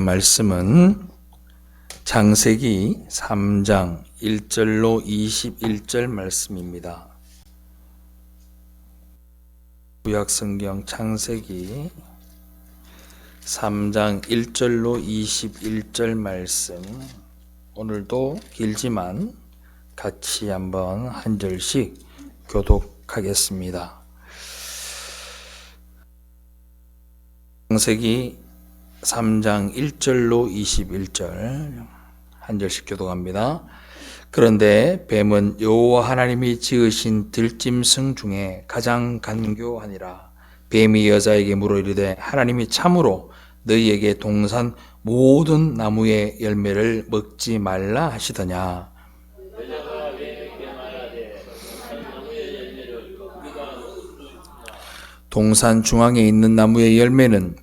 말씀은 창세기 3장 1절로 21절 말씀입니다. 구약성경 창세기 3장 1절로 21절 말씀, 오늘도 길지만 같이 한번 한 절씩 교독하겠습니다. 창세기 3장 1절로 21절 한 절씩 교독합니다. 그런데 뱀은 여호와 하나님이 지으신 들짐승 중에 가장 간교하니라. 뱀이 여자에게 물어 이르되 하나님이 참으로 너희에게 동산 모든 나무의 열매를 먹지 말라 하시더냐. 동산 중앙에 있는 나무의 열매는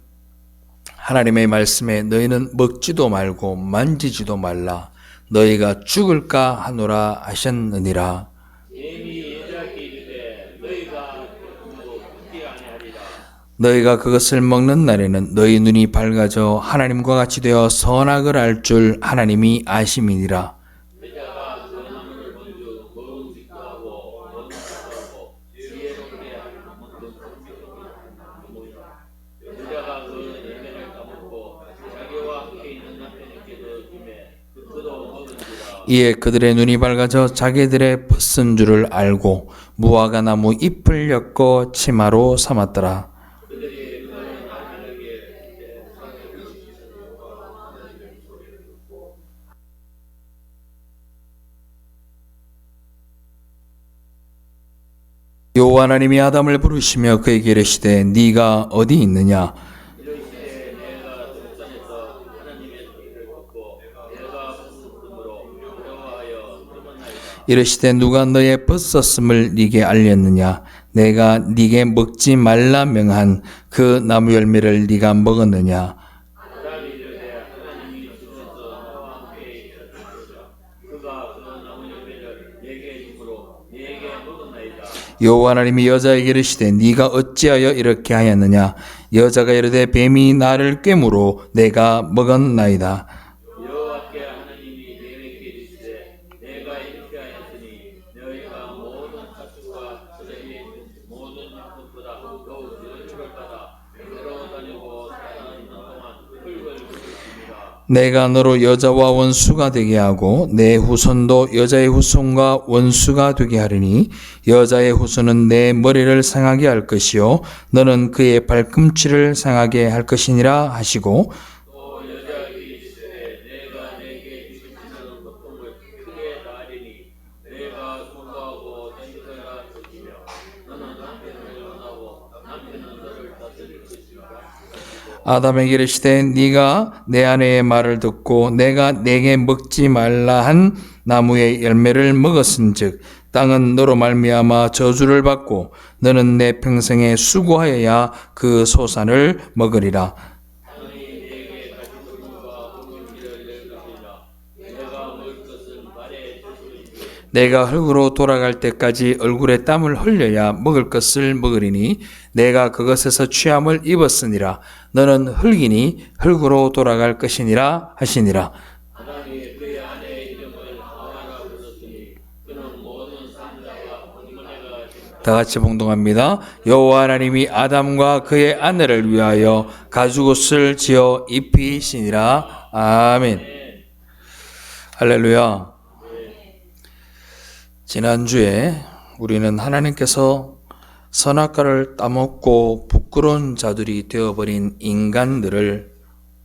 하나님의 말씀에 너희는 먹지도 말고 만지지도 말라 너희가 죽을까 하노라 하셨느니라. 너희가 그것을 먹는 날에는 너희 눈이 밝아져 하나님과 같이 되어 선악을 알 줄 하나님이 아심이니라. 이에 그들의 눈이 밝아져 자기들의 벗은 줄을 알고 무화과 나무 잎을 엮어 치마로 삼았더라. 여호와 하나님이 아담을 부르시며 그에게 이르시되 네가 어디 있느냐. 이르시되 누가 너의 벗었음을 네게 알렸느냐. 내가 네게 먹지 말라 명한 그 나무 열매를 네가 먹었느냐. 여호와 하나님이 여자에게 이르시되 네가 어찌하여 이렇게 하였느냐. 여자가 이르되 뱀이 나를 꿰므로 내가 먹었나이다. 내가 너로 여자와 원수가 되게 하고 내 후손도 여자의 후손과 원수가 되게 하리니 여자의 후손은 내 머리를 상하게 할 것이요 너는 그의 발꿈치를 상하게 할 것이니라 하시고, 아담에게 이르시되 네가 내 아내의 말을 듣고 내가 내게 먹지 말라 한 나무의 열매를 먹었은즉 땅은 너로 말미암아 저주를 받고 너는 내 평생에 수고하여야 그 소산을 먹으리라. 내가 흙으로 돌아갈 때까지 얼굴에 땀을 흘려야 먹을 것을 먹으리니 내가 그것에서 취함을 입었으니라. 너는 흙이니 흙으로 돌아갈 것이니라 하시니라. 다 같이 봉독합니다. 여호와 하나님이 아담과 그의 아내를 위하여 가죽옷을 지어 입히시니라. 아멘. 할렐루야. 지난주에 우리는 하나님께서 선악과를 따먹고 부끄러운 자들이 되어버린 인간들을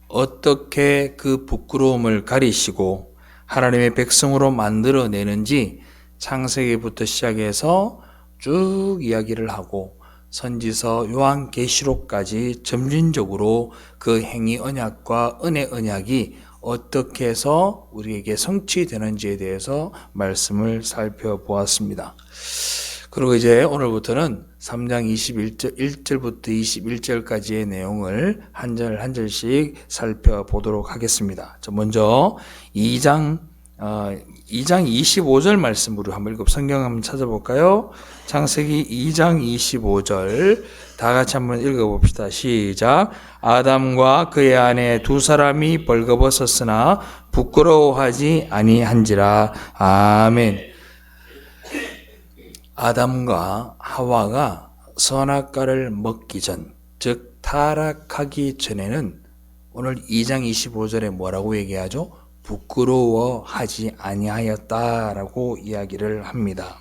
어떻게 그 부끄러움을 가리시고 하나님의 백성으로 만들어내는지 창세기부터 시작해서 쭉 이야기를 하고 선지서 요한계시록까지 점진적으로 그 행위 언약과 은혜 언약이 어떻게 해서 우리에게 성취되는지에 대해서 말씀을 살펴보았습니다. 그리고 이제 오늘부터는 3장 1절부터 21절까지의 내용을 한 절 한 절씩 살펴보도록 하겠습니다. 먼저 2장 2장 25절 말씀으로 한번 성경 한번 찾아볼까요? 창세기 2장 25절 다 같이 한번 읽어봅시다. 시작. 아담과 그의 아내 두 사람이 벌거벗었으나 부끄러워하지 아니한지라. 아멘. 아담과 하와가 선악과를 먹기 전, 즉 타락하기 전에는 오늘 2장 25절에 뭐라고 얘기하죠? 부끄러워하지 아니하였다라고 이야기를 합니다.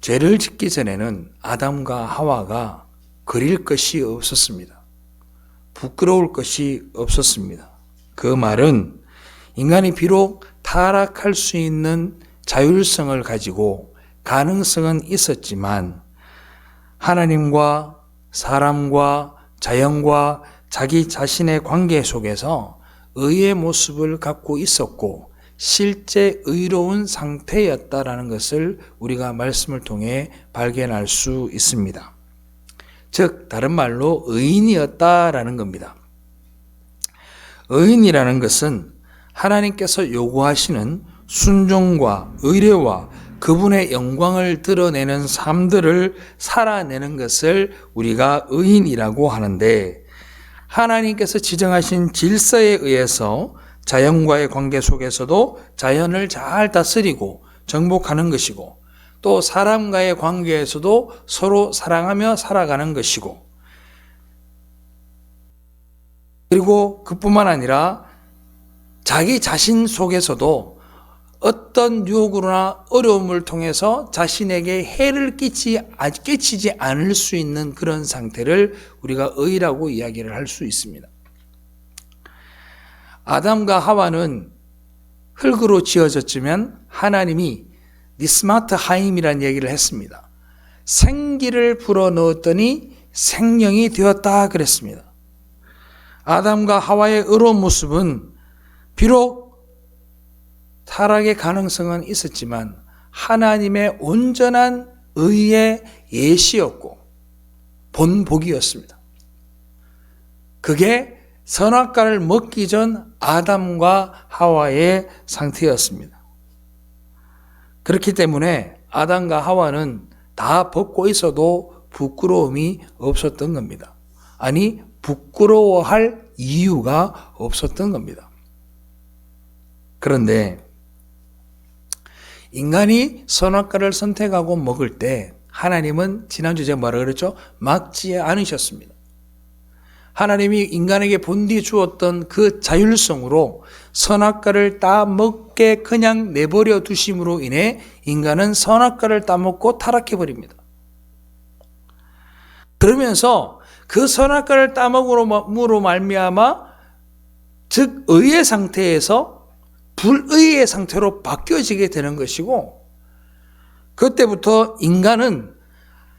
죄를 짓기 전에는 아담과 하와가 그릴 것이 없었습니다. 부끄러울 것이 없었습니다. 그 말은 인간이 비록 타락할 수 있는 자율성을 가지고 가능성은 있었지만 하나님과 사람과 자연과 자기 자신의 관계 속에서 의의 모습을 갖고 있었고 실제 의로운 상태였다라는 것을 우리가 말씀을 통해 발견할 수 있습니다. 즉 다른 말로 의인이었다라는 겁니다. 의인이라는 것은 하나님께서 요구하시는 순종과 의뢰와 그분의 영광을 드러내는 삶들을 살아내는 것을 우리가 의인이라고 하는데, 하나님께서 지정하신 질서에 의해서 자연과의 관계 속에서도 자연을 잘 다스리고 정복하는 것이고, 또 사람과의 관계에서도 서로 사랑하며 살아가는 것이고, 그리고 그뿐만 아니라 자기 자신 속에서도 어떤 유혹으로나 어려움을 통해서 자신에게 해를 끼치지 않을 수 있는 그런 상태를 우리가 의라고 이야기를 할 수 있습니다. 아담과 하와는 흙으로 지어졌지만 하나님이 니스마트 하임이라는 얘기를 했습니다. 생기를 불어넣었더니 생명이 되었다 그랬습니다. 아담과 하와의 의로운 모습은 비록 타락의 가능성은 있었지만 하나님의 온전한 의의 예시였고 본보기였습니다. 그게 선악과를 먹기 전 아담과 하와의 상태였습니다. 그렇기 때문에 아담과 하와는 다 벗고 있어도 부끄러움이 없었던 겁니다. 아니, 부끄러워할 이유가 없었던 겁니다. 그런데 인간이 선악과를 선택하고 먹을 때 하나님은 지난주에 제가 뭐라 그랬죠? 막지 않으셨습니다. 하나님이 인간에게 본디 주었던 그 자율성으로 선악과를 따먹게 그냥 내버려 두심으로 인해 인간은 선악과를 따먹고 타락해버립니다. 그러면서 그 선악과를 따먹음으로 말미암아 즉 의의 상태에서 불의의 상태로 바뀌어지게 되는 것이고, 그때부터 인간은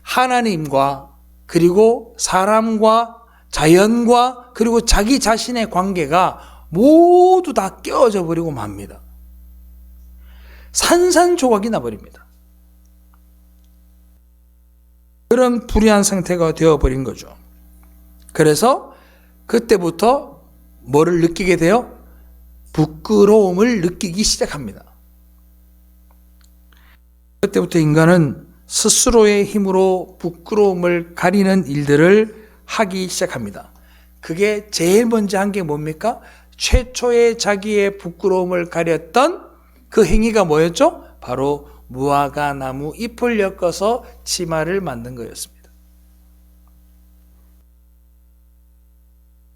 하나님과 그리고 사람과 자연과 그리고 자기 자신의 관계가 모두 다 깨어져 버리고 맙니다. 산산조각이 나버립니다. 그런 불의한 상태가 되어버린 거죠. 그래서 그때부터 뭐를 느끼게 돼요? 부끄러움을 느끼기 시작합니다. 그때부터 인간은 스스로의 힘으로 부끄러움을 가리는 일들을 하기 시작합니다. 그게 제일 먼저 한 게 뭡니까? 최초의 자기의 부끄러움을 가렸던 그 행위가 뭐였죠? 바로 무화과 나무 잎을 엮어서 치마를 만든 거였습니다.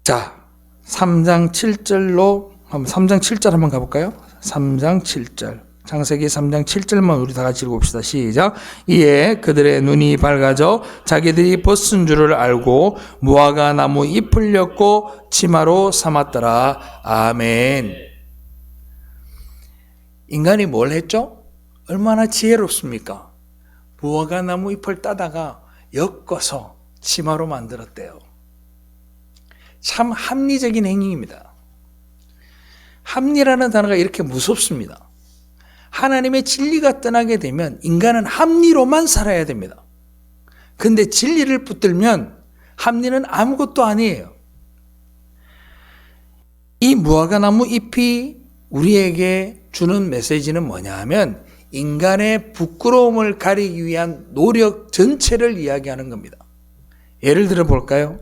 자, 3장 7절로 3장 7절 한번 가볼까요? 3장 7절. 창세기 3장 7절만 우리 다 같이 읽어봅시다. 시작. 이에 그들의 눈이 밝아져 자기들이 벗은 줄을 알고 무화과 나무 잎을 엮고 치마로 삼았더라. 아멘. 인간이 뭘 했죠? 얼마나 지혜롭습니까? 무화과 나무 잎을 따다가 엮어서 치마로 만들었대요. 참 합리적인 행위입니다. 합리라는 단어가 이렇게 무섭습니다. 하나님의 진리가 떠나게 되면 인간은 합리로만 살아야 됩니다. 근데 진리를 붙들면 합리는 아무것도 아니에요. 이 무화과 나무 잎이 우리에게 주는 메시지는 뭐냐 하면 인간의 부끄러움을 가리기 위한 노력 전체를 이야기하는 겁니다. 예를 들어 볼까요?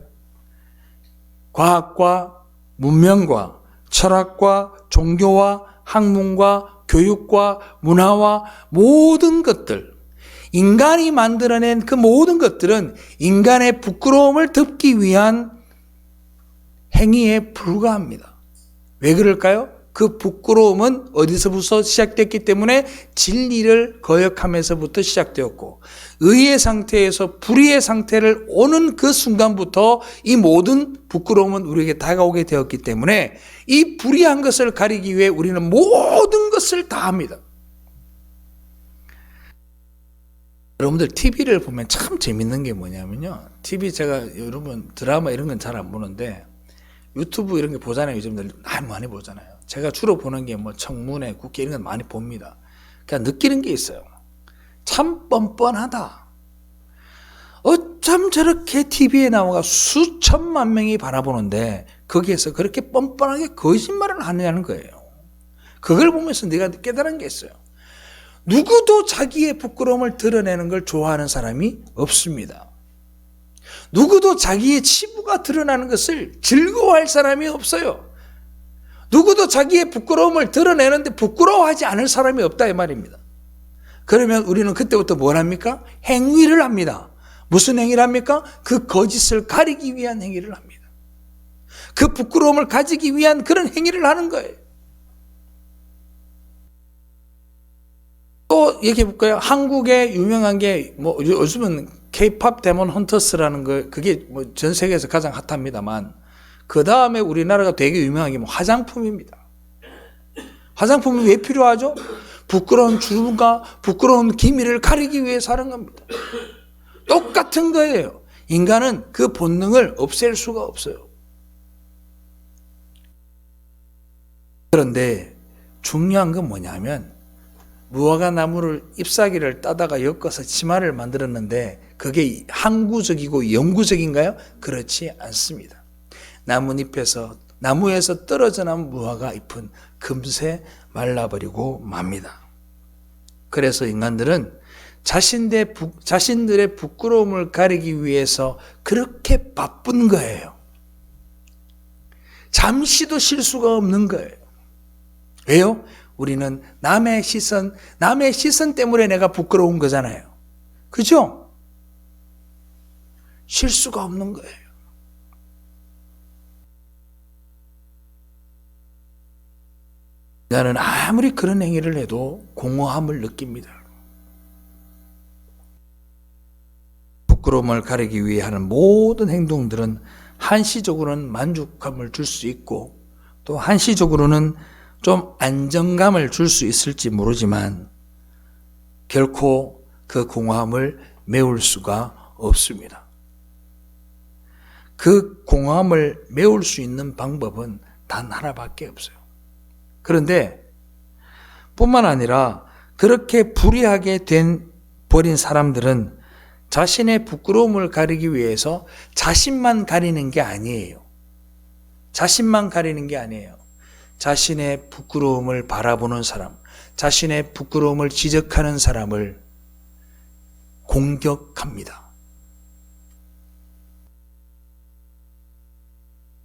과학과 문명과 철학과 종교와 학문과 교육과 문화와 모든 것들, 인간이 만들어낸 그 모든 것들은 인간의 부끄러움을 덮기 위한 행위에 불과합니다. 왜 그럴까요? 그 부끄러움은 어디서부터 시작됐기 때문에 진리를 거역하면서부터 시작되었고, 의의 상태에서 불의의 상태를 오는 그 순간부터 이 모든 부끄러움은 우리에게 다가오게 되었기 때문에 이 불의한 것을 가리기 위해 우리는 모든 것을 다 합니다. 여러분들 TV를 보면 참 재밌는 게 뭐냐면요, TV 제가 여러분 드라마 이런 건 잘 안 보는데 유튜브 이런 게 보잖아요. 요즘들 많이 보잖아요. 제가 주로 보는 게 뭐 청문회, 국회 이런 건 많이 봅니다. 그냥 느끼는 게 있어요. 참 뻔뻔하다. 어쩜 저렇게 TV에 나와가 수천만 명이 바라보는데 거기에서 그렇게 뻔뻔하게 거짓말을 하느냐는 거예요. 그걸 보면서 내가 깨달은 게 있어요. 누구도 자기의 부끄러움을 드러내는 걸 좋아하는 사람이 없습니다. 누구도 자기의 치부가 드러나는 것을 즐거워할 사람이 없어요. 누구도 자기의 부끄러움을 드러내는데 부끄러워하지 않을 사람이 없다 이 말입니다. 그러면 우리는 그때부터 뭘 합니까? 행위를 합니다. 무슨 행위를 합니까? 그 거짓을 가리기 위한 행위를 합니다. 그 부끄러움을 가지기 위한 그런 행위를 하는 거예요. 또 얘기해 볼까요? 한국에 유명한 게 뭐 요즘은 K-팝 데몬 헌터스라는 거, 그게 뭐 전 세계에서 가장 핫합니다만, 그 다음에 우리나라가 되게 유명한 게 뭐 화장품입니다. 화장품이 왜 필요하죠? 부끄러운 주름과 부끄러운 기미를 가리기 위해서 하는 겁니다. 똑같은 거예요. 인간은 그 본능을 없앨 수가 없어요. 그런데 중요한 건 뭐냐면, 무화과 나무를 잎사귀를 따다가 엮어서 치마를 만들었는데 그게 항구적이고 영구적인가요? 그렇지 않습니다. 나무에서 떨어져 나온 무화과 잎은 금세 말라버리고 맙니다. 그래서 인간들은 자신들의 부끄러움을 가리기 위해서 그렇게 바쁜 거예요. 잠시도 쉴 수가 없는 거예요. 왜요? 우리는 남의 시선 때문에 내가 부끄러운 거잖아요. 그죠? 쉴 수가 없는 거예요. 나는 아무리 그런 행위를 해도 공허함을 느낍니다. 부끄러움을 가리기 위해 하는 모든 행동들은 한시적으로는 만족감을 줄 수 있고 또 한시적으로는 좀 안정감을 줄 수 있을지 모르지만 결코 그 공허함을 메울 수가 없습니다. 그 공허함을 메울 수 있는 방법은 단 하나밖에 없어요. 그런데 뿐만 아니라 그렇게 불의하게 버린 사람들은 자신의 부끄러움을 가리기 위해서 자신만 가리는 게 아니에요. 자신의 부끄러움을 바라보는 사람, 자신의 부끄러움을 지적하는 사람을 공격합니다.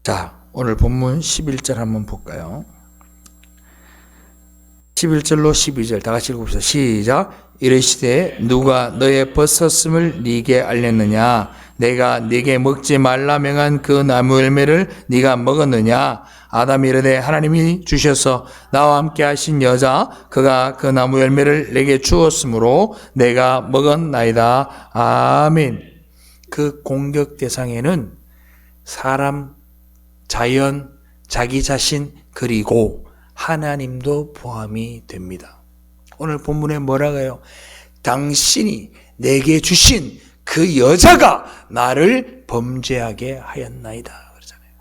자, 오늘 본문 11절 한번 볼까요? 11절로 12절 다 같이 읽어봅시다. 시작. 이르시되 누가 너의 벗었음을 네게 알렸느냐? 내가 네게 먹지 말라 명한 그 나무 열매를 네가 먹었느냐? 아담이 이르되 하나님이 주셔서 나와 함께 하신 여자 그가 그 나무 열매를 내게 주었으므로 내가 먹었나이다. 아멘. 그 공격 대상에는 사람, 자연, 자기 자신 그리고 하나님도 포함이 됩니다. 오늘 본문에 뭐라고 해요? 당신이 내게 주신 그 여자가 나를 범죄하게 하였나이다. 그러잖아요.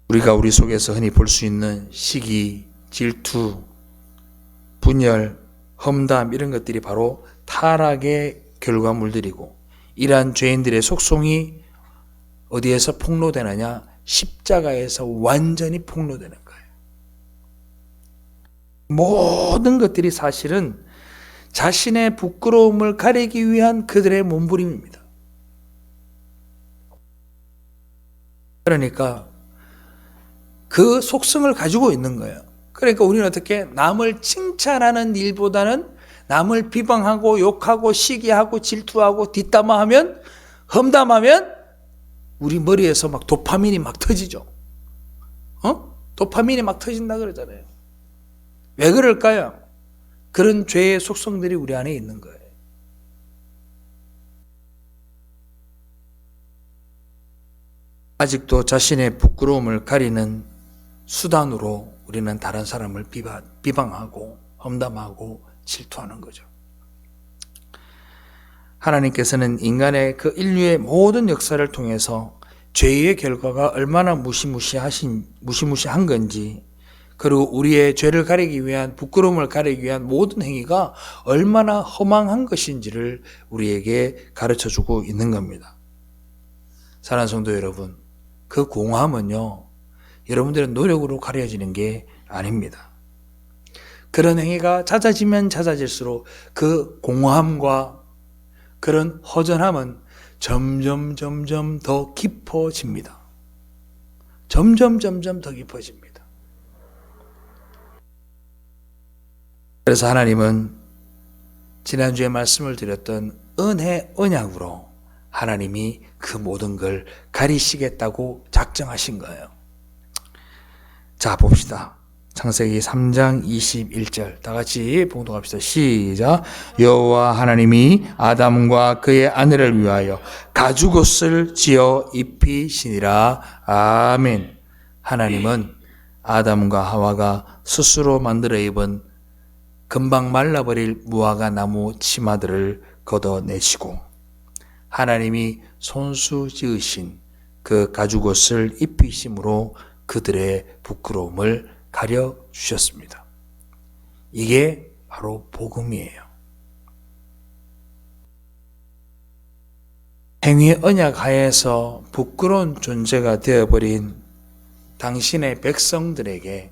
우리가 우리 속에서 흔히 볼 수 있는 시기, 질투, 분열, 험담 이런 것들이 바로 타락의 결과물들이고 이러한 죄인들의 속성이 어디에서 폭로되느냐? 십자가에서 완전히 폭로되는 거예요. 모든 것들이 사실은 자신의 부끄러움을 가리기 위한 그들의 몸부림입니다. 그러니까 그 속성을 가지고 있는 거예요. 그러니까 우리는 어떻게 남을 칭찬하는 일보다는 남을 비방하고 욕하고 시기하고 질투하고 뒷담화하면 험담하면 우리 머리에서 막 도파민이 막 터지죠. 도파민이 막 터진다 그러잖아요. 왜 그럴까요? 그런 죄의 속성들이 우리 안에 있는 거예요. 아직도 자신의 부끄러움을 가리는 수단으로 우리는 다른 사람을 비방하고 험담하고 질투하는 거죠. 하나님께서는 인간의 그 인류의 모든 역사를 통해서 죄의 결과가 얼마나 무시무시한 건지, 그리고 우리의 죄를 가리기 위한, 부끄러움을 가리기 위한 모든 행위가 얼마나 허망한 것인지를 우리에게 가르쳐주고 있는 겁니다. 사랑하는 성도 여러분, 그 공허함은요, 여러분들의 노력으로 가려지는 게 아닙니다. 그런 행위가 잦아지면 잦아질수록 그 공허함과 그런 허전함은 점점 더 깊어집니다. 점점 더 깊어집니다. 그래서 하나님은 지난주에 말씀을 드렸던 은혜 언약으로 하나님이 그 모든 걸 가리시겠다고 작정하신 거예요. 자, 봅시다. 창세기 3장 21절 다 같이 봉독합시다. 시작. 여호와 하나님이 아담과 그의 아내를 위하여 가죽옷을 지어 입히시니라. 아멘. 하나님은 아담과 하와가 스스로 만들어 입은 금방 말라버릴 무화과 나무 치마들을 걷어내시고 하나님이 손수 지으신 그 가죽옷을 입히심으로 그들의 부끄러움을 가려주셨습니다. 이게 바로 복음이에요. 행위 언약 하에서 부끄러운 존재가 되어버린 당신의 백성들에게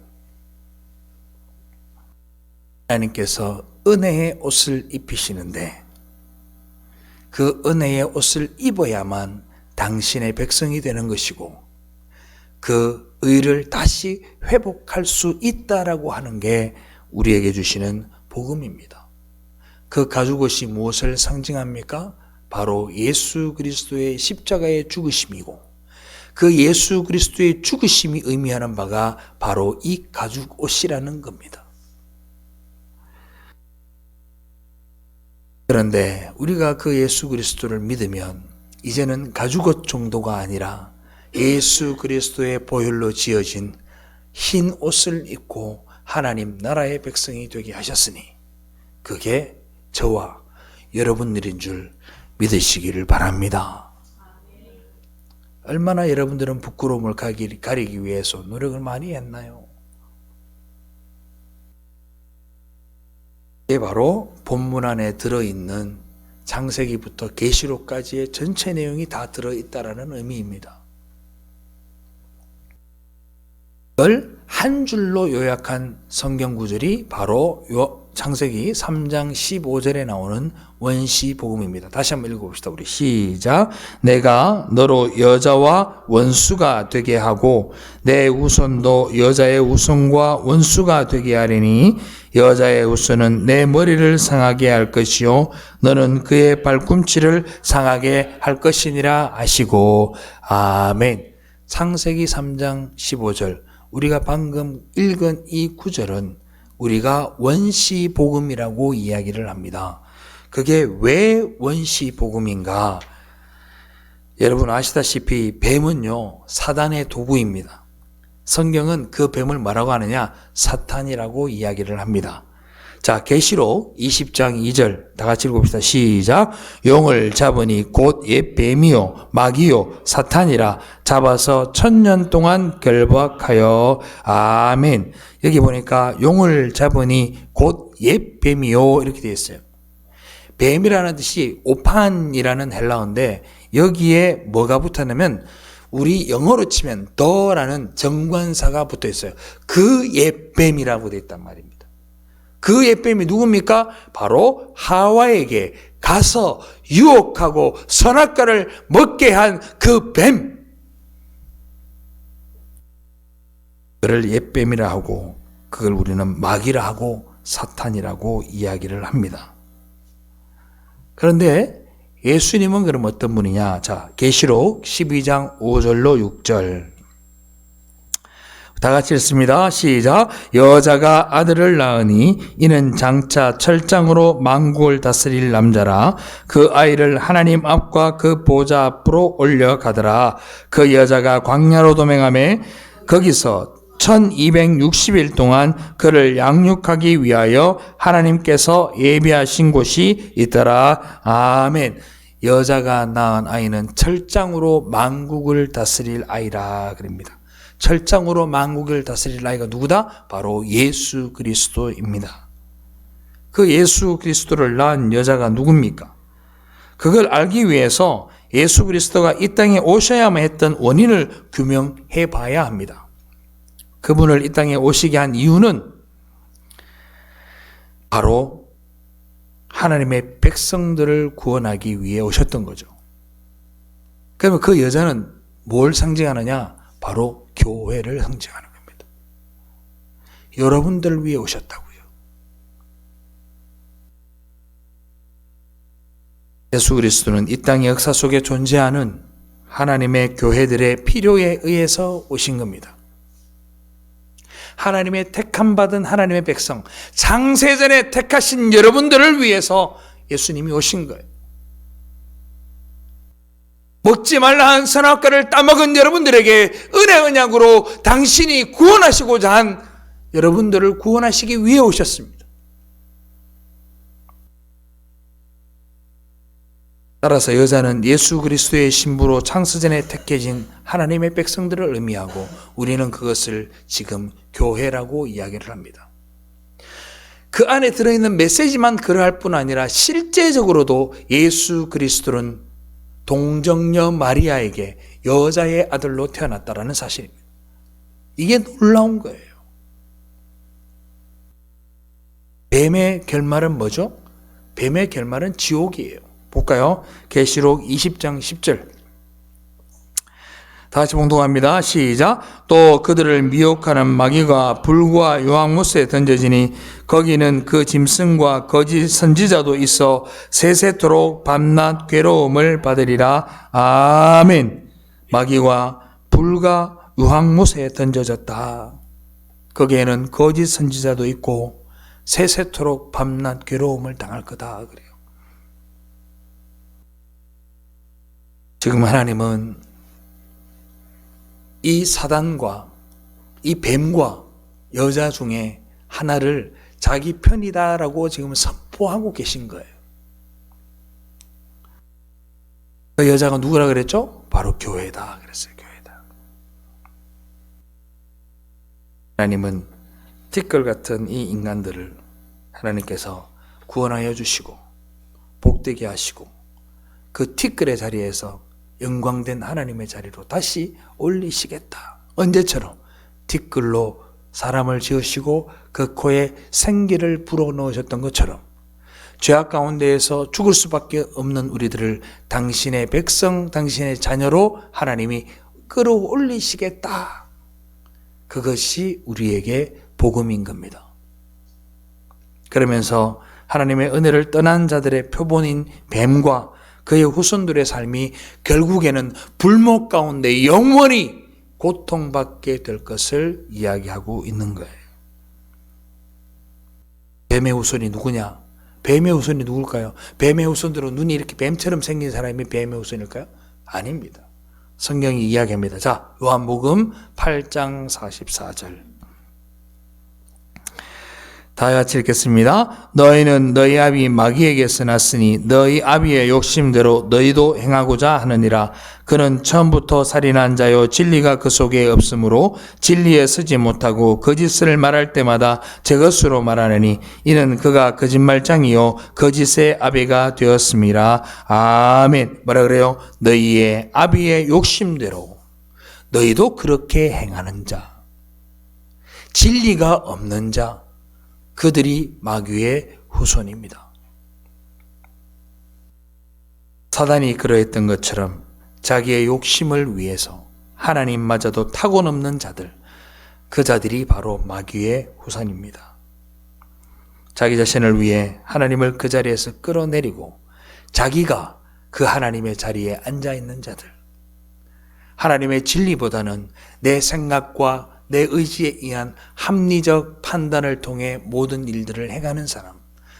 하나님께서 은혜의 옷을 입히시는데 그 은혜의 옷을 입어야만 당신의 백성이 되는 것이고 그 의를 다시 회복할 수 있다라고 하는 게 우리에게 주시는 복음입니다. 그 가죽옷이 무엇을 상징합니까? 바로 예수 그리스도의 십자가의 죽으심이고 그 예수 그리스도의 죽으심이 의미하는 바가 바로 이 가죽옷이라는 겁니다. 그런데 우리가 그 예수 그리스도를 믿으면 이제는 가죽옷 정도가 아니라 예수 그리스도의 보혈로 지어진 흰 옷을 입고 하나님 나라의 백성이 되게 하셨으니 그게 저와 여러분들인 줄 믿으시기를 바랍니다. 얼마나 여러분들은 부끄러움을 가리기 위해서 노력을 많이 했나요? 이게 바로 본문 안에 들어있는 창세기부터 계시록까지의 전체 내용이 다 들어있다라는 의미입니다. 이걸 한 줄로 요약한 성경 구절이 바로 창세기 3장 15절에 나오는 원시 복음입니다. 다시 한번 읽어봅시다. 우리 시작. 내가 너로 여자와 원수가 되게 하고 내 후손도 여자의 후손과 원수가 되게 하리니 여자의 후손은 내 머리를 상하게 할 것이요 너는 그의 발꿈치를 상하게 할 것이니라 하시고. 아멘. 창세기 3장 15절 우리가 방금 읽은 이 구절은 우리가 원시 복음이라고 이야기를 합니다. 그게 왜 원시 복음인가? 여러분 아시다시피 뱀은요 사단의 도구입니다. 성경은 그 뱀을 뭐라고 하느냐? 사탄이라고 이야기를 합니다. 자, 계시록 20장 2절 다 같이 읽어봅시다. 시작. 용을 잡으니 곧 옛 뱀이요 마귀요 사탄이라 잡아서 1000년 동안 결박하여. 아멘. 여기 보니까 용을 잡으니 곧 옛 뱀이요 이렇게 되어 있어요. 뱀이라는 뜻이 오판이라는 헬라어인데 여기에 뭐가 붙었냐면 우리 영어로 치면 더라는 정관사가 붙어 있어요. 그 옛뱀이라고 되어 있단 말입니다. 그 옛뱀이 누굽니까? 바로 하와에게 가서 유혹하고 선악과를 먹게 한 그 뱀. 그를 옛뱀이라 하고 그걸 우리는 마귀라 하고 사탄이라고 이야기를 합니다. 그런데 예수님은 그럼 어떤 분이냐? 자, 계시록 12장 5절로 6절. 다 같이 읽습니다. 시작. 여자가 아들을 낳으니 이는 장차 철장으로 만국을 다스릴 남자라. 그 아이를 하나님 앞과 그 보좌 앞으로 올려가더라. 그 여자가 광야로 도망하매 거기서 1260일 동안 그를 양육하기 위하여 하나님께서 예비하신 곳이 있더라. 아멘. 여자가 낳은 아이는 철장으로 만국을 다스릴 아이라 그럽니다. 철장으로 만국을 다스릴 아이가 누구다? 바로 예수 그리스도입니다. 그 예수 그리스도를 낳은 여자가 누굽니까? 그걸 알기 위해서 예수 그리스도가 이 땅에 오셔야만 했던 원인을 규명해 봐야 합니다. 그분을 이 땅에 오시게 한 이유는 바로 하나님의 백성들을 구원하기 위해 오셨던 거죠. 그러면 그 여자는 뭘 상징하느냐? 바로 교회를 상징하는 겁니다. 여러분들을 위해 오셨다고요. 예수 그리스도는 이 땅의 역사 속에 존재하는 하나님의 교회들의 필요에 의해서 오신 겁니다. 하나님의 택함받은 하나님의 백성, 창세전에 택하신 여러분들을 위해서 예수님이 오신 거예요. 먹지 말라 한 선악과를 따먹은 여러분들에게 은혜 언약으로 당신이 구원하시고자 한 여러분들을 구원하시기 위해 오셨습니다. 따라서 여자는 예수 그리스도의 신부로 창세전에 택해진 하나님의 백성들을 의미하고 우리는 그것을 지금 교회라고 이야기를 합니다. 그 안에 들어있는 메시지만 그러할 뿐 아니라 실제적으로도 예수 그리스도는 동정녀 마리아에게 여자의 아들로 태어났다라는 사실입니다. 이게 놀라운 거예요. 뱀의 결말은 뭐죠? 뱀의 결말은 지옥이에요. 볼까요? 계시록 20장 10절. 다 같이 봉독합니다. 시작. 또 그들을 미혹하는 마귀가 불과 유황못에 던져지니 거기는 그 짐승과 거짓 선지자도 있어 세세토록 밤낮 괴로움을 받으리라. 아멘. 마귀가 불과 유황못에 던져졌다. 거기에는 거짓 선지자도 있고 세세토록 밤낮 괴로움을 당할 거다. 그래요. 지금 하나님은 이 사단과 이 뱀과 여자 중에 하나를 자기 편이다라고 지금 선포하고 계신 거예요. 그 여자가 누구라 그랬죠? 바로 교회다 그랬어요. 교회다. 하나님은 티끌 같은 이 인간들을 하나님께서 구원하여 주시고 복되게 하시고 그 티끌의 자리에서 영광된 하나님의 자리로 다시 올리시겠다. 언제처럼 티끌로 사람을 지으시고 그 코에 생기를 불어넣으셨던 것처럼 죄악 가운데에서 죽을 수밖에 없는 우리들을 당신의 백성, 당신의 자녀로 하나님이 끌어올리시겠다. 그것이 우리에게 복음인 겁니다. 그러면서 하나님의 은혜를 떠난 자들의 표본인 뱀과 그의 후손들의 삶이 결국에는 불목 가운데 영원히 고통받게 될 것을 이야기하고 있는 거예요. 뱀의 후손이 누구냐? 뱀의 후손이 누굴까요? 뱀의 후손들은 눈이 이렇게 뱀처럼 생긴 사람이 뱀의 후손일까요? 아닙니다. 성경이 이야기합니다. 자, 요한복음 8장 44절. 다 같이 읽겠습니다. 너희는 너희 아비 마귀에게서 났으니 너희 아비의 욕심대로 너희도 행하고자 하느니라. 그는 처음부터 살인한 자요 진리가 그 속에 없으므로 진리에 서지 못하고 거짓을 말할 때마다 제 것으로 말하느니 이는 그가 거짓말장이요 거짓의 아비가 되었음이라. 아멘. 뭐라 그래요? 너희의 아비의 욕심대로. 너희도 그렇게 행하는 자, 진리가 없는 자, 그들이 마귀의 후손입니다. 사단이 그러했던 것처럼 자기의 욕심을 위해서 하나님마저도 타고넘는 자들, 그 자들이 바로 마귀의 후손입니다. 자기 자신을 위해 하나님을 그 자리에서 끌어내리고 자기가 그 하나님의 자리에 앉아있는 자들, 하나님의 진리보다는 내 생각과 내 의지에 의한 합리적 판단을 통해 모든 일들을 행하는 사람,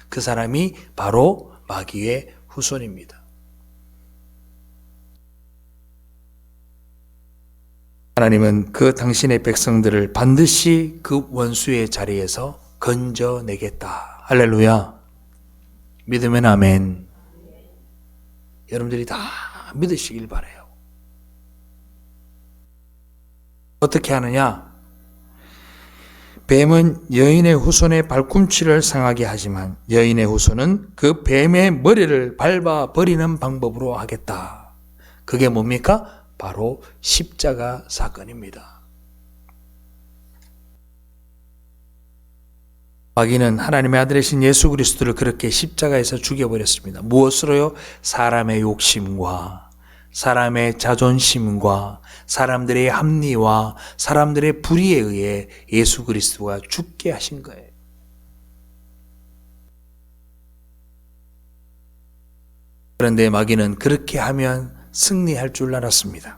그 사람이 바로 마귀의 후손입니다. 하나님은 그 당신의 백성들을 반드시 그 원수의 자리에서 건져내겠다. 할렐루야. 믿으면 아멘. 여러분들이 다 믿으시길 바라요. 어떻게 하느냐? 뱀은 여인의 후손의 발꿈치를 상하게 하지만 여인의 후손은 그 뱀의 머리를 밟아 버리는 방법으로 하겠다. 그게 뭡니까? 바로 십자가 사건입니다. 마귀는 하나님의 아들이신 예수 그리스도를 그렇게 십자가에서 죽여버렸습니다. 무엇으로요? 사람의 욕심과 사람의 자존심과 사람들의 합리와 사람들의 불의에 의해 예수 그리스도가 죽게 하신 거예요. 그런데 마귀는 그렇게 하면 승리할 줄 알았습니다.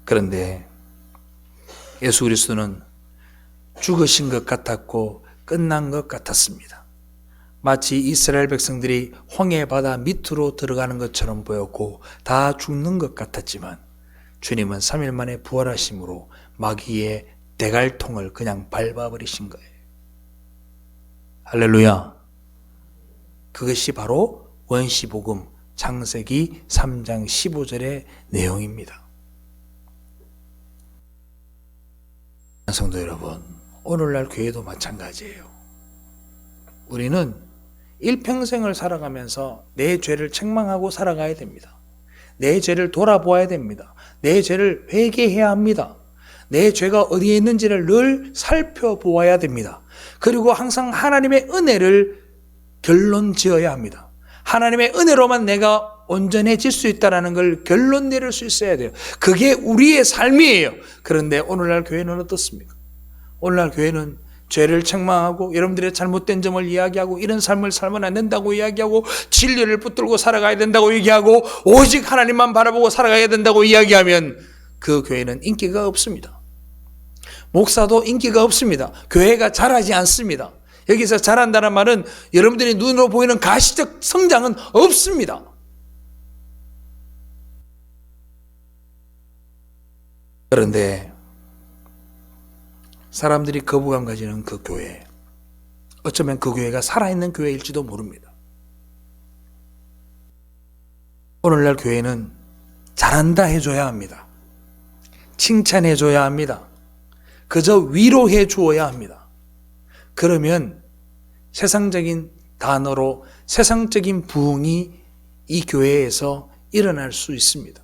그런데 예수 그리스도는 죽으신 것 같았고 끝난 것 같았습니다. 마치 이스라엘 백성들이 홍해 바다 밑으로 들어가는 것처럼 보였고 다 죽는 것 같았지만 주님은 3일 만에 부활하심으로 마귀의 대갈통을 그냥 밟아버리신 거예요. 할렐루야. 그것이 바로 원시복음 창세기 3장 15절의 내용입니다. 성도 여러분, 오늘날 교회도 마찬가지예요. 우리는 일평생을 살아가면서 내 죄를 책망하고 살아가야 됩니다. 내 죄를 돌아보아야 됩니다. 내 죄를 회개해야 합니다. 내 죄가 어디에 있는지를 늘 살펴보아야 됩니다. 그리고 항상 하나님의 은혜를 결론 지어야 합니다. 하나님의 은혜로만 내가 온전해질 수 있다는 걸 결론 내릴 수 있어야 돼요. 그게 우리의 삶이에요. 그런데 오늘날 교회는 어떻습니까? 오늘날 교회는 죄를 책망하고 여러분들의 잘못된 점을 이야기하고 이런 삶을 살면 안 된다고 이야기하고 진리를 붙들고 살아가야 된다고 얘기하고 오직 하나님만 바라보고 살아가야 된다고 이야기하면 그 교회는 인기가 없습니다. 목사도 인기가 없습니다. 교회가 자라지 않습니다. 여기서 자란다는 말은 여러분들이 눈으로 보이는 가시적 성장은 없습니다. 그런데 사람들이 거부감 가지는 그 교회, 어쩌면 그 교회가 살아있는 교회일지도 모릅니다. 오늘날 교회는 잘한다 해줘야 합니다. 칭찬해줘야 합니다. 그저 위로해 주어야 합니다. 그러면 세상적인 단어로 세상적인 부흥이 이 교회에서 일어날 수 있습니다.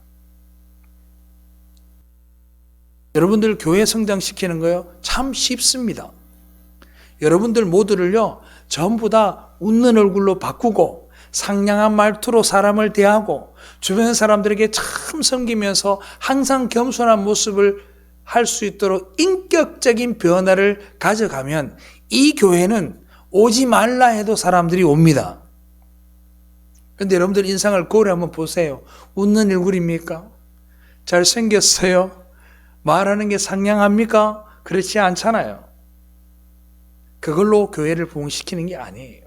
여러분들 교회 성장시키는 거요? 참 쉽습니다. 여러분들 모두를요, 전부 다 웃는 얼굴로 바꾸고 상냥한 말투로 사람을 대하고 주변 사람들에게 참 섬기면서 항상 겸손한 모습을 할 수 있도록 인격적인 변화를 가져가면 이 교회는 오지 말라 해도 사람들이 옵니다. 그런데 여러분들 인상을 거울에 한번 보세요. 웃는 얼굴입니까? 잘생겼어요? 말하는 게 상냥합니까? 그렇지 않잖아요. 그걸로 교회를 부흥시키는 게 아니에요.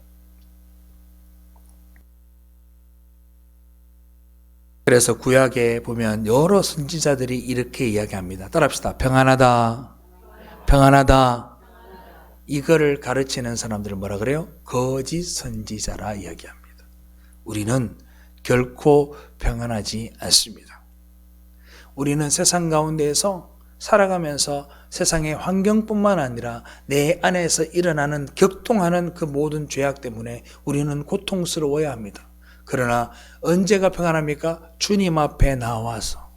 그래서 구약에 보면 여러 선지자들이 이렇게 이야기합니다. 따라합시다. 평안하다. 평안하다. 이거를 가르치는 사람들은 뭐라 그래요? 거짓 선지자라 이야기합니다. 우리는 결코 평안하지 않습니다. 우리는 세상 가운데에서 살아가면서 세상의 환경뿐만 아니라 내 안에서 일어나는 격동하는 그 모든 죄악 때문에 우리는 고통스러워야 합니다. 그러나 언제가 평안합니까? 주님 앞에 나와서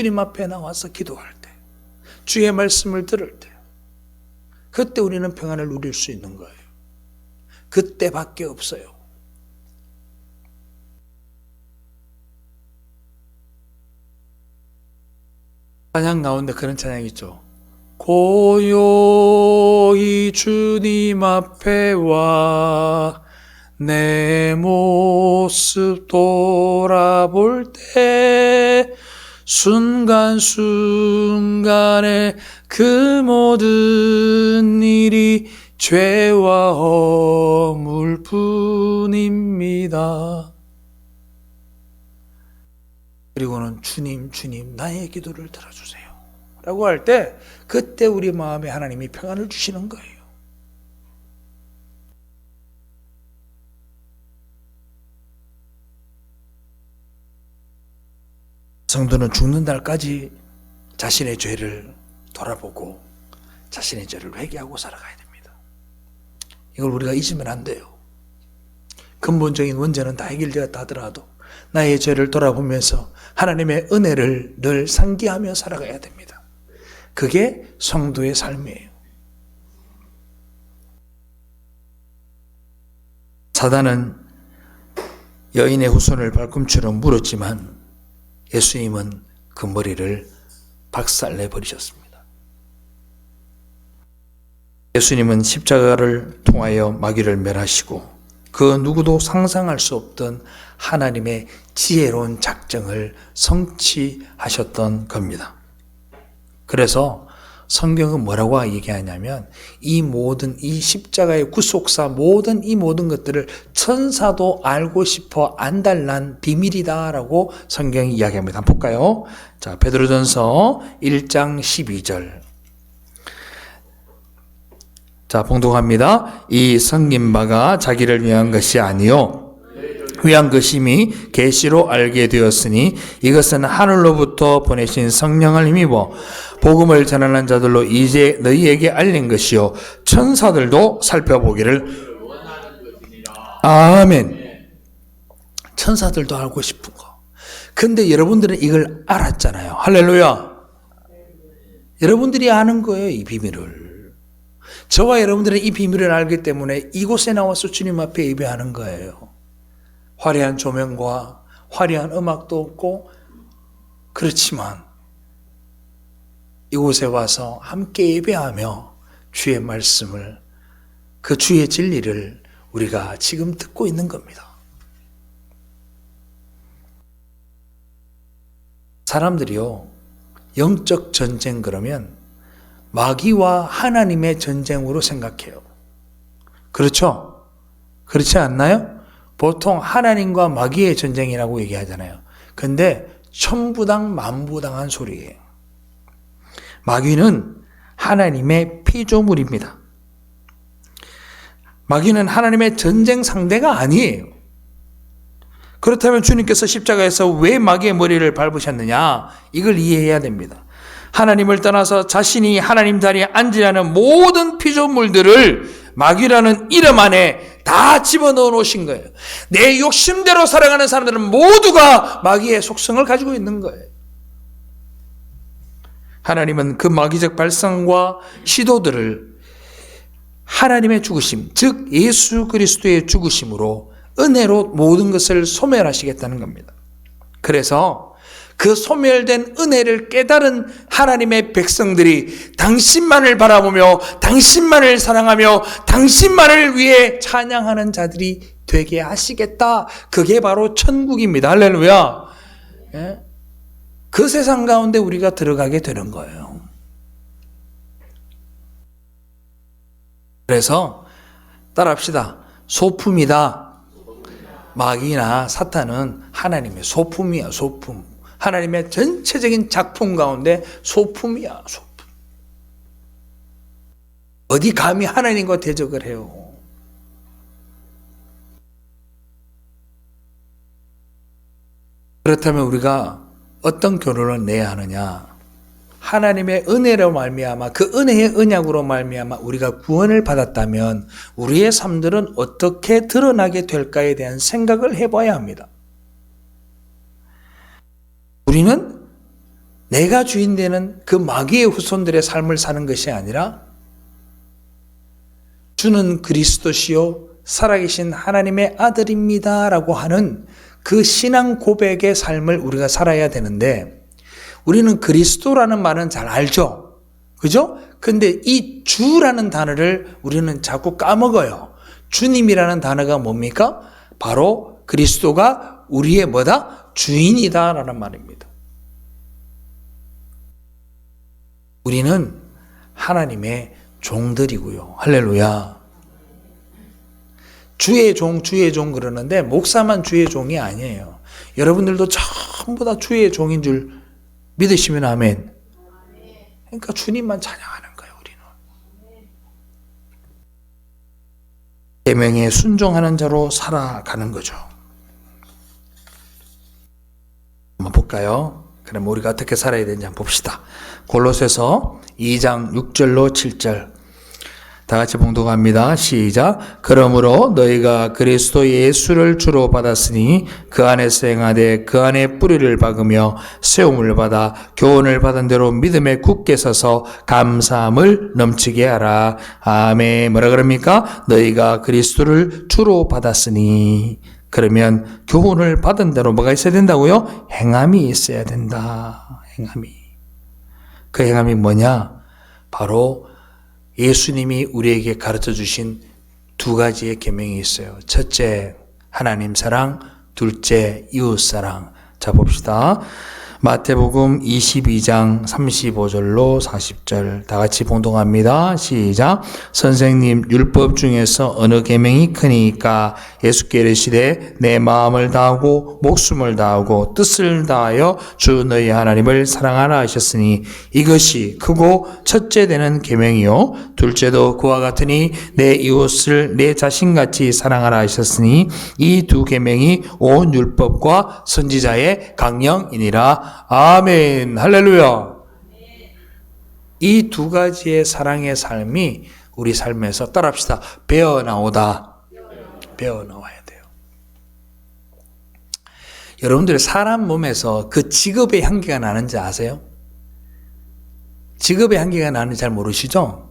주님 앞에 나와서 기도할 때, 주의 말씀을 들을 때, 그때 우리는 평안을 누릴 수 있는 거예요. 그때밖에 없어요. 찬양 가운데 그런 찬양이 있죠. 고요히 주님 앞에 와 내 모습 돌아볼 때 순간순간에 그 모든 일이 죄와 허물 뿐입니다. 그리고는 주님 나의 기도를 들어주세요 라고 할 때 그때 우리 마음에 하나님이 평안을 주시는 거예요. 성도는 죽는 날까지 자신의 죄를 돌아보고 자신의 죄를 회개하고 살아가야 됩니다. 이걸 우리가 잊으면 안 돼요. 근본적인 문제는 다 해결되었다 하더라도 나의 죄를 돌아보면서 하나님의 은혜를 늘 상기하며 살아가야 됩니다. 그게 성도의 삶이에요. 사단은 여인의 후손을 발꿈치로 물었지만 예수님은 그 머리를 박살내버리셨습니다. 예수님은 십자가를 통하여 마귀를 멸하시고 그 누구도 상상할 수 없던 하나님의 지혜로운 작정을 성취하셨던 겁니다. 그래서 성경은 뭐라고 얘기하냐면 이 십자가의 구속사 이 모든 것들을 천사도 알고 싶어 안달난 비밀이다라고 성경이 이야기합니다. 한번 볼까요? 자, 베드로전서 1장 12절. 자, 봉독합니다. 이 섬긴 바가 자기를 위한 것이 아니요 위한 것임이 계시로 알게 되었으니 이것은 하늘로부터 보내신 성령을 힘입어 복음을 전하는 자들로 이제 너희에게 알린 것이요 천사들도 살펴보기를 아멘. 천사들도 알고 싶은 거. 근데 여러분들은 이걸 알았잖아요. 할렐루야. 여러분들이 아는 거예요, 이 비밀을. 저와 여러분들은 이 비밀을 알기 때문에 이곳에 나와서 주님 앞에 예배하는 거예요. 화려한 조명과 화려한 음악도 없고 그렇지만 이곳에 와서 함께 예배하며 주의 말씀을, 그 주의 진리를 우리가 지금 듣고 있는 겁니다. 사람들이요, 영적 전쟁 그러면 마귀와 하나님의 전쟁으로 생각해요. 그렇죠? 그렇지 않나요? 보통 하나님과 마귀의 전쟁이라고 얘기하잖아요. 근데 천부당 만부당한 소리예요. 마귀는 하나님의 피조물입니다. 마귀는 하나님의 전쟁 상대가 아니에요. 그렇다면 주님께서 십자가에서 왜 마귀의 머리를 밟으셨느냐? 이걸 이해해야 됩니다. 하나님을 떠나서 자신이 하나님 자리에 앉으려는 모든 피조물들을 마귀라는 이름 안에 다 집어넣어 놓으신 거예요. 내 욕심대로 살아가는 사람들은 모두가 마귀의 속성을 가지고 있는 거예요. 하나님은 그 마귀적 발상과 시도들을 하나님의 죽으심, 즉 예수 그리스도의 죽으심으로 은혜로 모든 것을 소멸하시겠다는 겁니다. 그래서 그 소멸된 은혜를 깨달은 하나님의 백성들이 당신만을 바라보며 당신만을 사랑하며 당신만을 위해 찬양하는 자들이 되게 하시겠다. 그게 바로 천국입니다. 할렐루야. 예? 그 세상 가운데 우리가 들어가게 되는 거예요. 그래서 따라합시다. 소품이다. 마귀나 사탄은 하나님의 소품이야, 소품. 하나님의 전체적인 작품 가운데 소품이야, 소품. 어디 감히 하나님과 대적을 해요. 그렇다면 우리가 어떤 결론을 내야 하느냐? 하나님의 은혜로 말미암아 그 은혜의 언약으로 말미암아 우리가 구원을 받았다면 우리의 삶들은 어떻게 드러나게 될까에 대한 생각을 해봐야 합니다. 우리는 내가 주인 되는 그 마귀의 후손들의 삶을 사는 것이 아니라 주는 그리스도시요 살아계신 하나님의 아들입니다 라고 하는 그 신앙 고백의 삶을 우리가 살아야 되는데, 우리는 그리스도라는 말은 잘 알죠? 그죠? 근데 이 주라는 단어를 우리는 자꾸 까먹어요. 주님이라는 단어가 뭡니까? 바로 그리스도가 우리의 뭐다? 주인이다 라는 말입니다. 우리는 하나님의 종들이고요. 할렐루야. 주의 종 그러는데 목사만 주의 종이 아니에요. 여러분들도 전부 다 주의 종인 줄 믿으시면 아멘. 그러니까 주님만 찬양하는 거예요, 우리는. 계명에 순종하는 자로 살아가는 거죠. 한번 볼까요? 그럼 우리가 어떻게 살아야 되는지 한번 봅시다. 골로새서 2장 6절로 7절 다 같이 봉독합니다. 시작. 그러므로 너희가 그리스도 예수를 주로 받았으니 그 안에서 행하되 그 안에 뿌리를 박으며 세움을 받아 교훈을 받은 대로 믿음에 굳게 서서 감사함을 넘치게 하라. 아멘. 뭐라 그럽니까? 너희가 그리스도를 주로 받았으니. 그러면 교훈을 받은 대로 뭐가 있어야 된다고요? 행함이 있어야 된다. 행함이. 그 행함이 뭐냐? 바로 예수님이 우리에게 가르쳐 주신 두 가지의 계명이 있어요. 첫째, 하나님 사랑. 둘째, 이웃 사랑. 자, 봅시다. 마태복음 22장 35절로 40절 다 같이 봉독합니다. 시작. 선생님, 율법 중에서 어느 계명이 크니까? 예수께 이르시되 내 마음을 다하고 목숨을 다하고 뜻을 다하여 주 너희 하나님을 사랑하라 하셨으니 이것이 크고 첫째 되는 계명이요 둘째도 그와 같으니 내 이웃을 내 자신같이 사랑하라 하셨으니 이 두 계명이 온 율법과 선지자의 강령이니라. 아멘. 할렐루야. 이 두 가지의 사랑의 삶이 우리 삶에서 따라합시다. 배어나오다. 배어나와야 돼요. 여러분들 사람 몸에서 그 직업의 향기가 나는지 아세요? 직업의 향기가 나는지 잘 모르시죠?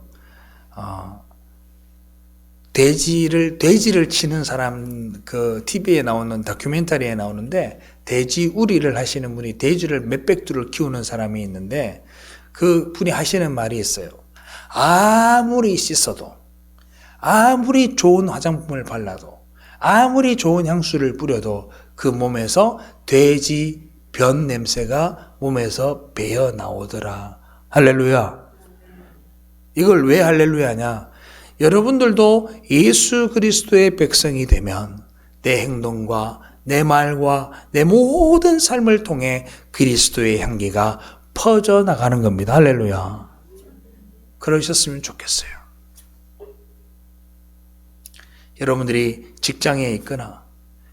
돼지를 치는 사람, 그 TV에 나오는 다큐멘터리에 나오는데 돼지 우리를 하시는 분이 돼지를 몇백 두를 키우는 사람이 있는데 그 분이 하시는 말이 있어요. 아무리 씻어도, 아무리 좋은 화장품을 발라도, 아무리 좋은 향수를 뿌려도 그 몸에서 돼지 변 냄새가 몸에서 배어 나오더라. 할렐루야. 이걸 왜 할렐루야냐? 여러분들도 예수 그리스도의 백성이 되면 내 행동과 내 말과 내 모든 삶을 통해 그리스도의 향기가 퍼져나가는 겁니다. 할렐루야. 그러셨으면 좋겠어요. 여러분들이 직장에 있거나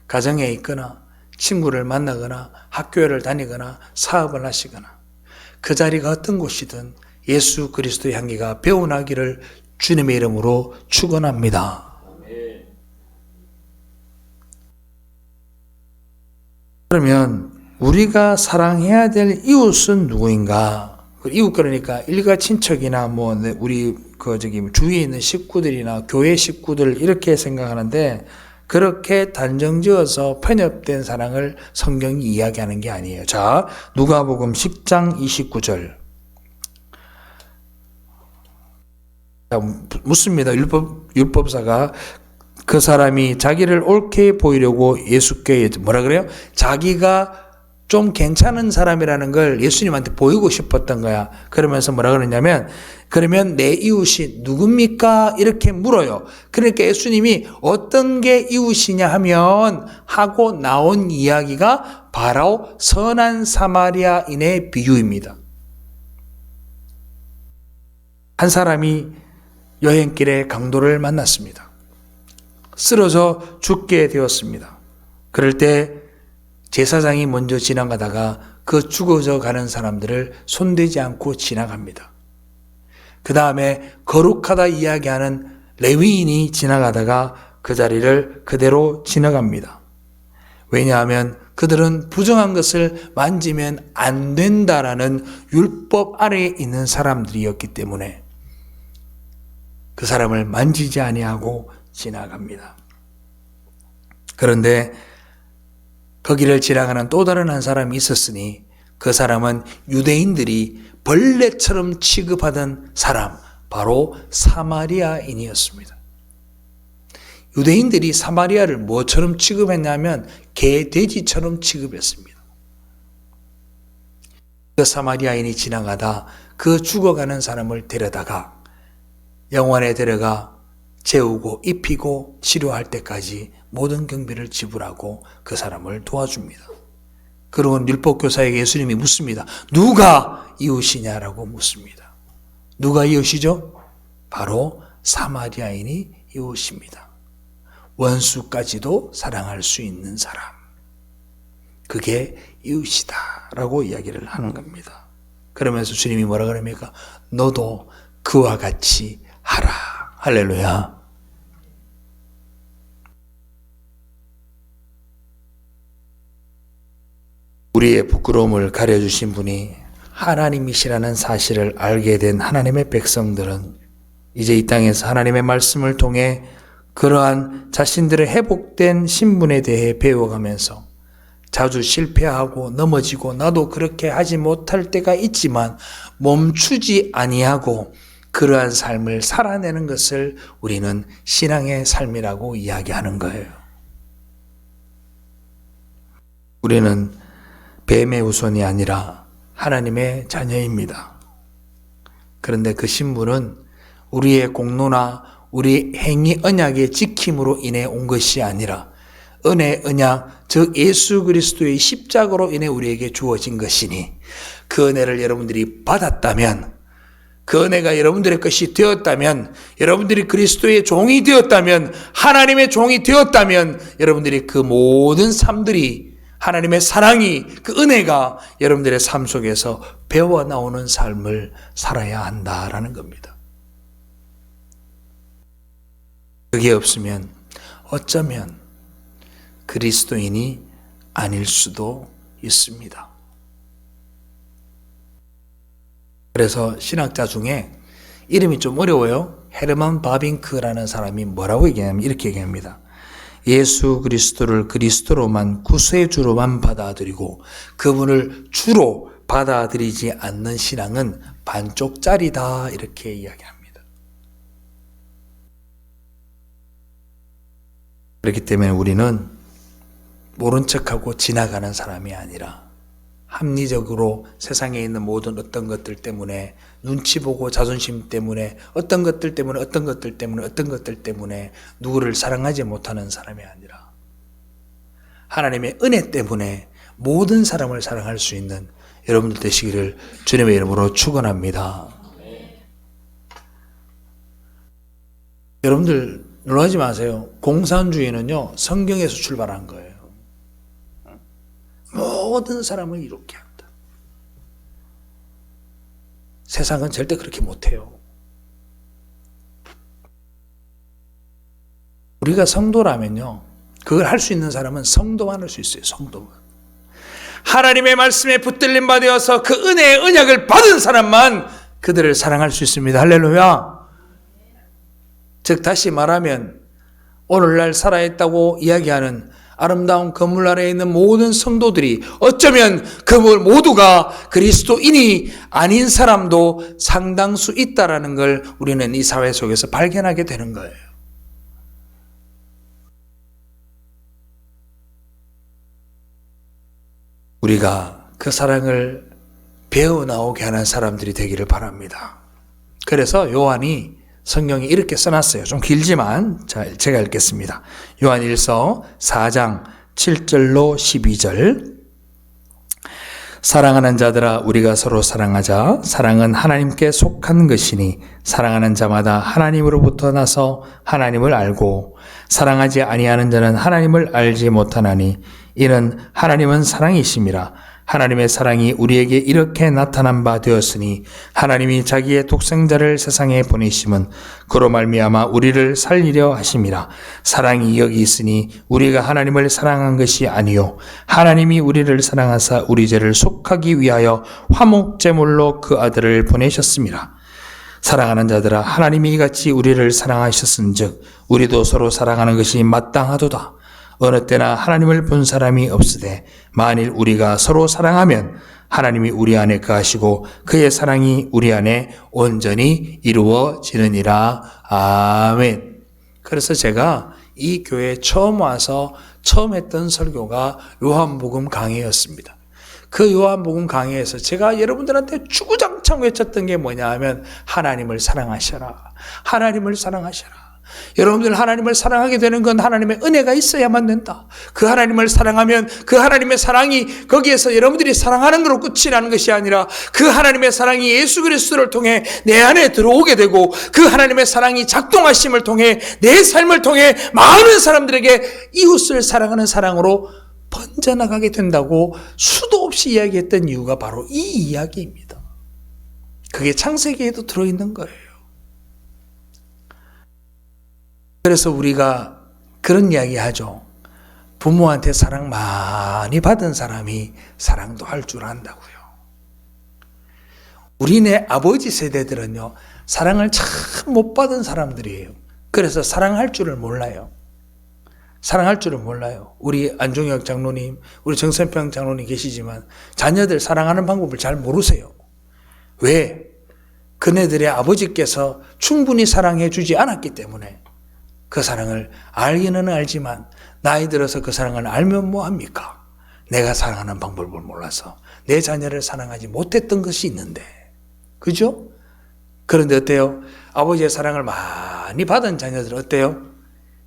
가정에 있거나 친구를 만나거나 학교를 다니거나 사업을 하시거나 그 자리가 어떤 곳이든 예수 그리스도의 향기가 배어나기를 주님의 이름으로 축원합니다. 그러면 우리가 사랑해야 될 이웃은 누구인가? 이웃 그러니까 일가 친척이나 뭐 우리 주위에 있는 식구들이나 교회 식구들 이렇게 생각하는데 그렇게 단정지어서 편협된 사랑을 성경이 이야기하는 게 아니에요. 자, 누가복음 10장 29절. 묻습니다. 율법사가 그 사람이 자기를 옳게 보이려고 예수께 뭐라 그래요? 자기가 좀 괜찮은 사람이라는 걸 예수님한테 보이고 싶었던 거야. 그러면서 뭐라 그러냐면 그러면 내 이웃이 누굽니까? 이렇게 물어요. 그러니까 예수님이 어떤 게 이웃이냐 하고 나온 이야기가 바로 선한 사마리아인의 비유입니다. 한 사람이 여행길에 강도를 만났습니다. 쓰러져 죽게 되었습니다. 그럴 때 제사장이 먼저 지나가다가 그 죽어져 가는 사람들을 손대지 않고 지나갑니다. 그 다음에 거룩하다 이야기하는 레위인이 지나가다가 그 자리를 그대로 지나갑니다. 왜냐하면 그들은 부정한 것을 만지면 안 된다라는 율법 아래에 있는 사람들이었기 때문에 그 사람을 만지지 아니하고 지나갑니다. 그런데 거기를 지나가는 또 다른 한 사람이 있었으니 그 사람은 유대인들이 벌레처럼 취급하던 사람, 바로 사마리아인이었습니다. 유대인들이 사마리아를 뭐처럼 취급했냐면 개, 돼지처럼 취급했습니다. 그 사마리아인이 지나가다 그 죽어가는 사람을 데려다가 영원에 데려가 재우고 입히고 치료할 때까지 모든 경비를 지불하고 그 사람을 도와줍니다. 그리고 율법교사에게 예수님이 묻습니다. 누가 이웃이냐라고 묻습니다. 누가 이웃이죠? 바로 사마리아인이 이웃입니다. 원수까지도 사랑할 수 있는 사람. 그게 이웃이다라고 이야기를 하는 겁니다. 그러면서 주님이 뭐라 그럽니까? 너도 그와 같이 하라. 할렐루야. 우리의 부끄러움을 가려주신 분이 하나님이시라는 사실을 알게 된 하나님의 백성들은 이제 이 땅에서 하나님의 말씀을 통해 그러한 자신들의 회복된 신분에 대해 배워가면서 자주 실패하고 넘어지고 나도 그렇게 하지 못할 때가 있지만 멈추지 아니하고 그러한 삶을 살아내는 것을 우리는 신앙의 삶이라고 이야기하는 거예요. 우리는 뱀의 후손이 아니라 하나님의 자녀입니다. 그런데 그 신분은 우리의 공로나 우리 행위 언약의 지킴으로 인해 온 것이 아니라 은혜 언약 즉 예수 그리스도의 십자가로 인해 우리에게 주어진 것이니 그 은혜를 여러분들이 받았다면 그 은혜가 여러분들의 것이 되었다면 여러분들이 그리스도의 종이 되었다면 하나님의 종이 되었다면 여러분들이 그 모든 삶들이 하나님의 사랑이 그 은혜가 여러분들의 삶 속에서 배워 나오는 삶을 살아야 한다라는 겁니다. 그게 없으면 어쩌면 그리스도인이 아닐 수도 있습니다. 그래서 신학자 중에 이름이 좀 어려워요. 헤르만 바빙크라는 사람이 뭐라고 얘기하냐면 이렇게 얘기합니다. 예수 그리스도를 그리스도로만 구세주로만 받아들이고 그분을 주로 받아들이지 않는 신앙은 반쪽짜리다 이렇게 이야기합니다. 그렇기 때문에 우리는 모른 척하고 지나가는 사람이 아니라 합리적으로 세상에 있는 모든 어떤 것들 때문에 눈치 보고 자존심 때문에 어떤 것들 때문에 누구를 사랑하지 못하는 사람이 아니라 하나님의 은혜 때문에 모든 사람을 사랑할 수 있는 여러분들 되시기를 주님의 이름으로 축원합니다. 여러분들 놀라지 마세요. 공산주의는요 성경에서 출발한 거예요. 모든 사람을 이롭게 한다. 세상은 절대 그렇게 못해요. 우리가 성도라면요 그걸 할 수 있는 사람은 성도만 할 수 있어요. 성도만. 하나님의 말씀에 붙들림 받아서 그 은혜의 언약을 받은 사람만 그들을 사랑할 수 있습니다. 할렐루야. 즉 다시 말하면 오늘날 살아있다고 이야기하는 아름다운 건물 아래에 있는 모든 성도들이 어쩌면 그 모두가 그리스도인이 아닌 사람도 상당수 있다라는 걸 우리는 이 사회 속에서 발견하게 되는 거예요. 우리가 그 사랑을 배워나오게 하는 사람들이 되기를 바랍니다. 그래서 요한이 성경에 이렇게 써놨어요. 좀 길지만 제가 읽겠습니다. 요한 1서 4장 7절로 12절. 사랑하는 자들아 우리가 서로 사랑하자. 사랑은 하나님께 속한 것이니 사랑하는 자마다 하나님으로부터 나서 하나님을 알고 사랑하지 아니하는 자는 하나님을 알지 못하나니 이는 하나님은 사랑이심이라. 하나님의 사랑이 우리에게 이렇게 나타난 바 되었으니 하나님이 자기의 독생자를 세상에 보내심은 그로 말미암아 우리를 살리려 하심이라. 사랑이 여기 있으니 우리가 하나님을 사랑한 것이 아니요 하나님이 우리를 사랑하사 우리 죄를 속하기 위하여 화목제물로 그 아들을 보내셨습니다. 사랑하는 자들아, 하나님이 이같이 우리를 사랑하셨은즉 우리도 서로 사랑하는 것이 마땅하도다. 어느 때나 하나님을 본 사람이 없으되 만일 우리가 서로 사랑하면 하나님이 우리 안에 거하시고 그의 사랑이 우리 안에 온전히 이루어지느니라. 아멘. 그래서 제가 이 교회에 처음 와서 처음 했던 설교가 요한복음 강해였습니다. 그 요한복음 강해에서 제가 여러분들한테 주구장창 외쳤던 게 뭐냐 하면 하나님을 사랑하셔라. 하나님을 사랑하셔라. 여러분들 하나님을 사랑하게 되는 건 하나님의 은혜가 있어야만 된다. 그 하나님을 사랑하면 그 하나님의 사랑이 거기에서 여러분들이 사랑하는 것으로 끝이 나는 것이 아니라 그 하나님의 사랑이 예수 그리스도를 통해 내 안에 들어오게 되고 그 하나님의 사랑이 작동하심을 통해 내 삶을 통해 많은 사람들에게 이웃을 사랑하는 사랑으로 번져나가게 된다고 수도 없이 이야기했던 이유가 바로 이 이야기입니다. 그게 창세기에도 들어있는 거예요. 그래서 우리가 그런 이야기 하죠. 부모한테 사랑 많이 받은 사람이 사랑도 할 줄 안다고요. 우리네 아버지 세대들은요, 사랑을 참 못 받은 사람들이에요. 그래서 사랑할 줄을 몰라요. 사랑할 줄을 몰라요. 우리 안종혁 장로님, 우리 정선평 장로님 계시지만 자녀들 사랑하는 방법을 잘 모르세요. 왜? 그네들의 아버지께서 충분히 사랑해 주지 않았기 때문에. 그 사랑을 알기는 알지만 나이 들어서 그 사랑을 알면 뭐합니까? 내가 사랑하는 방법을 몰라서 내 자녀를 사랑하지 못했던 것이 있는데, 그죠? 그런데 어때요? 아버지의 사랑을 많이 받은 자녀들은 어때요?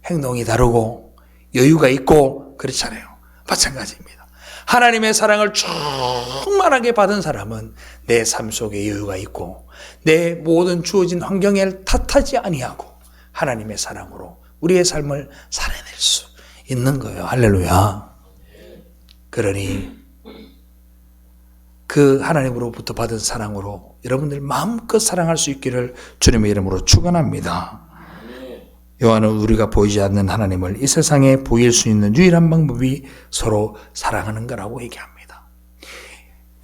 행동이 다르고 여유가 있고 그렇잖아요. 마찬가지입니다. 하나님의 사랑을 충만하게 받은 사람은 내 삶 속에 여유가 있고 내 모든 주어진 환경에 탓하지 아니하고 하나님의 사랑으로 우리의 삶을 살아낼 수 있는 거예요. 할렐루야. 그러니 그 하나님으로부터 받은 사랑으로 여러분들 마음껏 사랑할 수 있기를 주님의 이름으로 축원합니다. 요한은 우리가 보이지 않는 하나님을 이 세상에 보일 수 있는 유일한 방법이 서로 사랑하는 거라고 얘기합니다.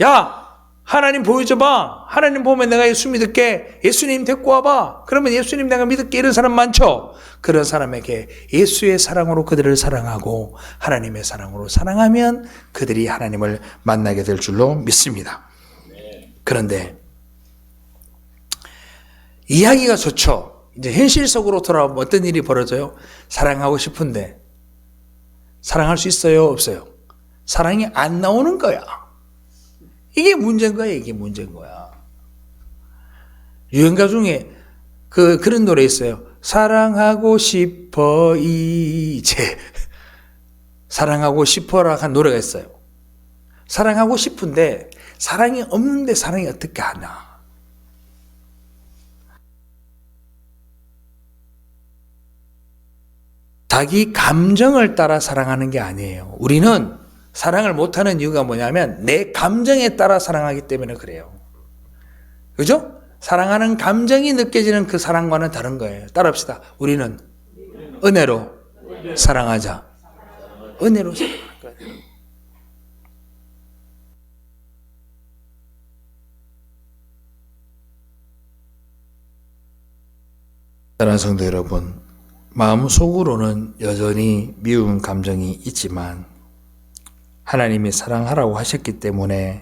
야! 하나님 보여줘봐. 하나님 보면 내가 예수 믿을게. 예수님 데리고 와봐. 그러면 예수님 내가 믿을게. 이런 사람 많죠. 그런 사람에게 예수의 사랑으로 그들을 사랑하고 하나님의 사랑으로 사랑하면 그들이 하나님을 만나게 될 줄로 믿습니다. 그런데 이야기가 좋죠. 이제 현실 속으로 돌아오면 어떤 일이 벌어져요? 사랑하고 싶은데 사랑할 수 있어요? 없어요? 사랑이 안 나오는 거야. 이게 문제인 거야. 이게 문제인 거야. 유행가 중에 그런 노래 있어요. 사랑하고 싶어 이제. 사랑하고 싶어라 한 노래가 있어요. 사랑하고 싶은데 사랑이 없는데 사랑이 어떻게 하나. 자기 감정을 따라 사랑하는 게 아니에요. 우리는 사랑을 못하는 이유가 뭐냐면 내 감정에 따라 사랑하기 때문에 그래요. 그죠? 사랑하는 감정이 느껴지는 그 사랑과는 다른 거예요. 따라합시다. 우리는 은혜로 사랑하자. 은혜로 사랑할 거예요. 사랑하는 성도 여러분, 마음속으로는 여전히 미운 감정이 있지만 하나님이 사랑하라고 하셨기 때문에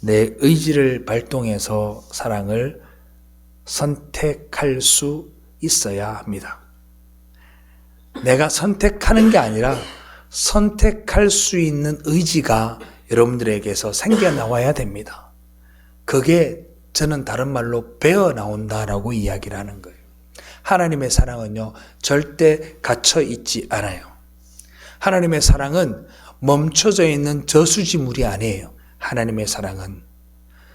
내 의지를 발동해서 사랑을 선택할 수 있어야 합니다. 내가 선택하는 게 아니라 선택할 수 있는 의지가 여러분들에게서 생겨나와야 됩니다. 그게 저는 다른 말로 배어 나온다라고 이야기를 하는 거예요. 하나님의 사랑은요, 절대 갇혀 있지 않아요. 하나님의 사랑은 멈춰져 있는 저수지물이 아니에요. 하나님의 사랑은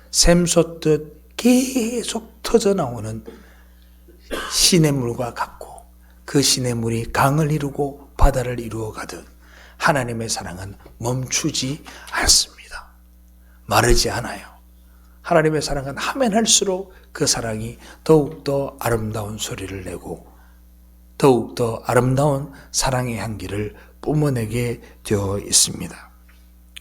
샘솟듯 계속 터져나오는 시냇물과 같고 그 시냇물이 강을 이루고 바다를 이루어 가듯 하나님의 사랑은 멈추지 않습니다. 마르지 않아요. 하나님의 사랑은 하면 할수록 그 사랑이 더욱더 아름다운 소리를 내고 더욱더 아름다운 사랑의 향기를 뿜어내게 되어 있습니다.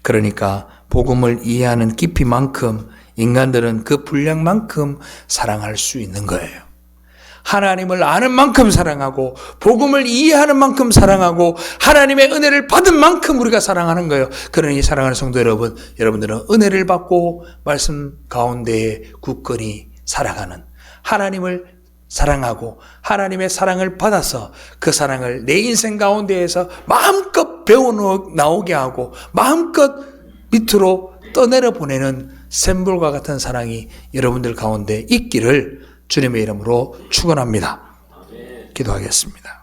그러니까 복음을 이해하는 깊이만큼 인간들은 그 분량만큼 사랑할 수 있는 거예요. 하나님을 아는 만큼 사랑하고 복음을 이해하는 만큼 사랑하고 하나님의 은혜를 받은 만큼 우리가 사랑하는 거예요. 그러니 사랑하는 성도 여러분, 여러분들은 은혜를 받고 말씀 가운데에 굳건히 살아가는 하나님을 사랑하고 하나님의 사랑을 받아서 그 사랑을 내 인생 가운데에서 마음껏 배워나오게 하고 마음껏 밑으로 떠내려 보내는 샘물과 같은 사랑이 여러분들 가운데 있기를 주님의 이름으로 축원합니다. 기도하겠습니다.